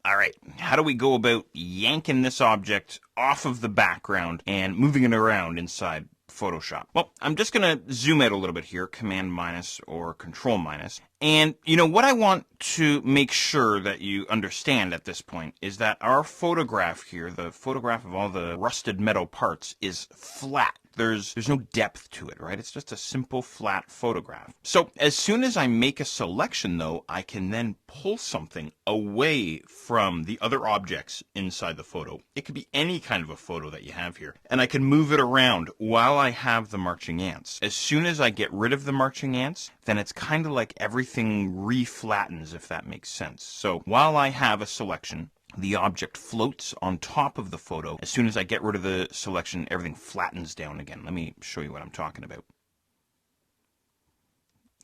All right, how do we go about yanking this object off of the background and moving it around inside Photoshop? Well, I'm just going to zoom out a little bit here, Command minus or Control minus. And, what I want to make sure that you understand at this point is that our photograph here, the photograph of all the rusted metal parts, is flat. There's no depth to it, right? It's just a simple flat photograph. So as soon as I make a selection, though, I can then pull something away from the other objects inside the photo. It could be any kind of a photo that you have here. And I can move it around while I have the marching ants. As soon as I get rid of the marching ants, then it's kind of like everything reflattens, if that makes sense. So while I have a selection, the object floats on top of the photo. As soon as I get rid of the selection, everything flattens down again. Let me show you what I'm talking about.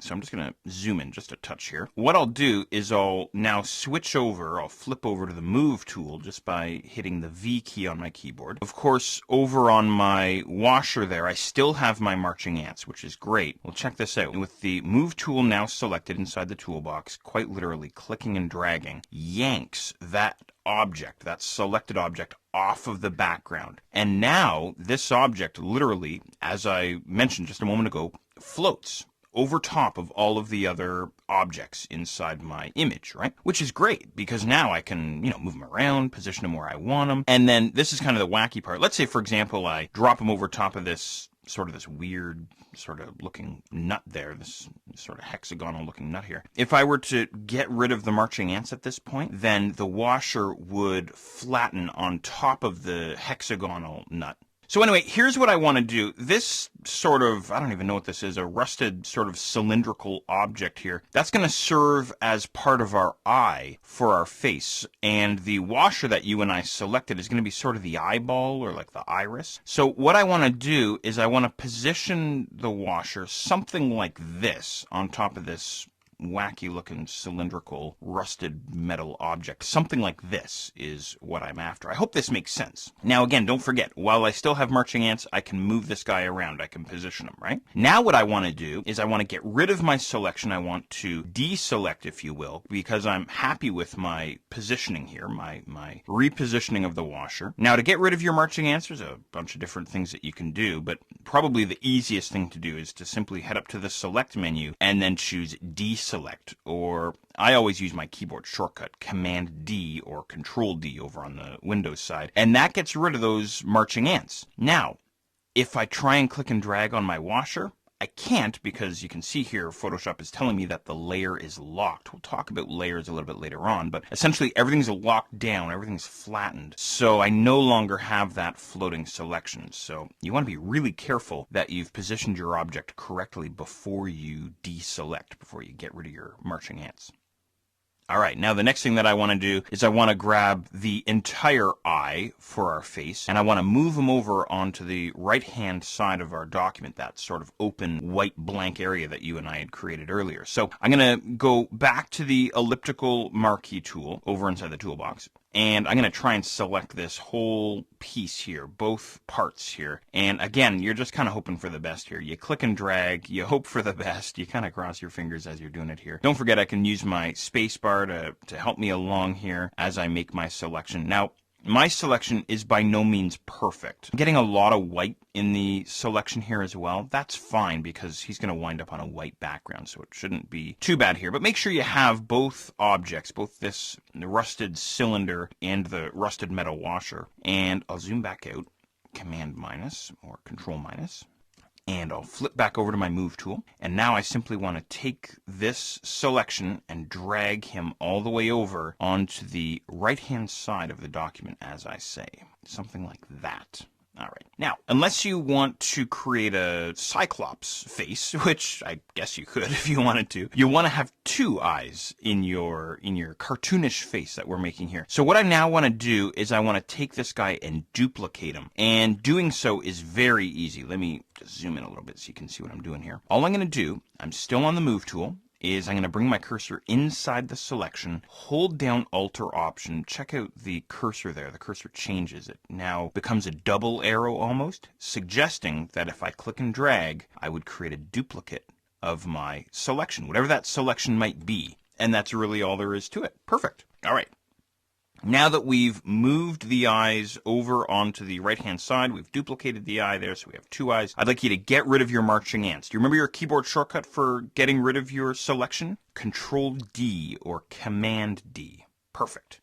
So I'm just going to zoom in just a touch here. What I'll do is I'll now switch over, I'll flip over to the Move tool just by hitting the V key on my keyboard. Of course, over on my washer there, I still have my marching ants, which is great. Well, check this out. With the Move tool now selected inside the toolbox, quite literally clicking and dragging yanks that object, that selected object, off of the background. And now this object literally, as I mentioned just a moment ago, floats over top of all of the other objects inside my image, right? Which is great because now I can, move them around, position them where I want them. And then this is kind of the wacky part. Let's say, for example, I drop them over top of this weird sort of looking nut there, this sort of hexagonal looking nut here. If I were to get rid of the marching ants at this point, then the washer would flatten on top of the hexagonal nut. So anyway, here's what I want to do. This sort of, I don't even know what this is, a rusted sort of cylindrical object here, that's going to serve as part of our eye for our face. And the washer that you and I selected is going to be sort of the eyeball or like the iris. So what I want to do is I want to position the washer something like this on top of this wacky looking cylindrical rusted metal object. Something like this is what I'm after. I hope this makes sense. Now again, don't forget, while I still have marching ants, I can move this guy around. I can position him, right? Now what I want to do is I want to get rid of my selection. I want to deselect, if you will, because I'm happy with my positioning here, my repositioning of the washer. Now to get rid of your marching ants, there's a bunch of different things that you can do, but probably the easiest thing to do is to simply head up to the select menu and then choose deselect, or I always use my keyboard shortcut, Command D or Control D over on the Windows side, and that gets rid of those marching ants. Now, if I try and click and drag on my washer, I can't because you can see here Photoshop is telling me that the layer is locked. We'll talk about layers a little bit later on, but essentially everything's locked down, everything's flattened. So I no longer have that floating selection. So you want to be really careful that you've positioned your object correctly before you deselect, before you get rid of your marching ants. All right, now the next thing that I want to do is I want to grab the entire eye for our face, and I want to move them over onto the right-hand side of our document, that sort of open white blank area that you and I had created earlier. So I'm going to go back to the elliptical marquee tool over inside the toolbox, and I'm going to try and select this whole piece here, both parts here. And again, you're just kind of hoping for the best here. You click and drag, you hope for the best, you kind of cross your fingers as you're doing it here. Don't forget I can use my space bar to help me along here as I make my selection. Now, my selection is by no means perfect. I'm getting a lot of white in the selection here as well. That's fine because he's going to wind up on a white background, so it shouldn't be too bad here. But make sure you have both objects, both this rusted cylinder and the rusted metal washer. And I'll zoom back out, Command minus or Control minus. And I'll flip back over to my Move tool. And now I simply want to take this selection and drag him all the way over onto the right-hand side of the document, as I say. Something like that. All right. Now, unless you want to create a Cyclops face, which I guess you could if you wanted to, you want to have two eyes in your cartoonish face that we're making here. So what I now want to do is I want to take this guy and duplicate him. And doing so is very easy. Let me just zoom in a little bit so you can see what I'm doing here. All I'm going to do, I'm still on the Move tool, is I'm going to bring my cursor inside the selection, hold down Alt or Option, check out the cursor there. The cursor changes. It now becomes a double arrow almost, suggesting that if I click and drag, I would create a duplicate of my selection, whatever that selection might be. And that's really all there is to it. Perfect. All right. Now that we've moved the eyes over onto the right-hand side, we've duplicated the eye there, so we have two eyes. I'd like you to get rid of your marching ants. Do you remember your keyboard shortcut for getting rid of your selection? Control D or Command D. Perfect.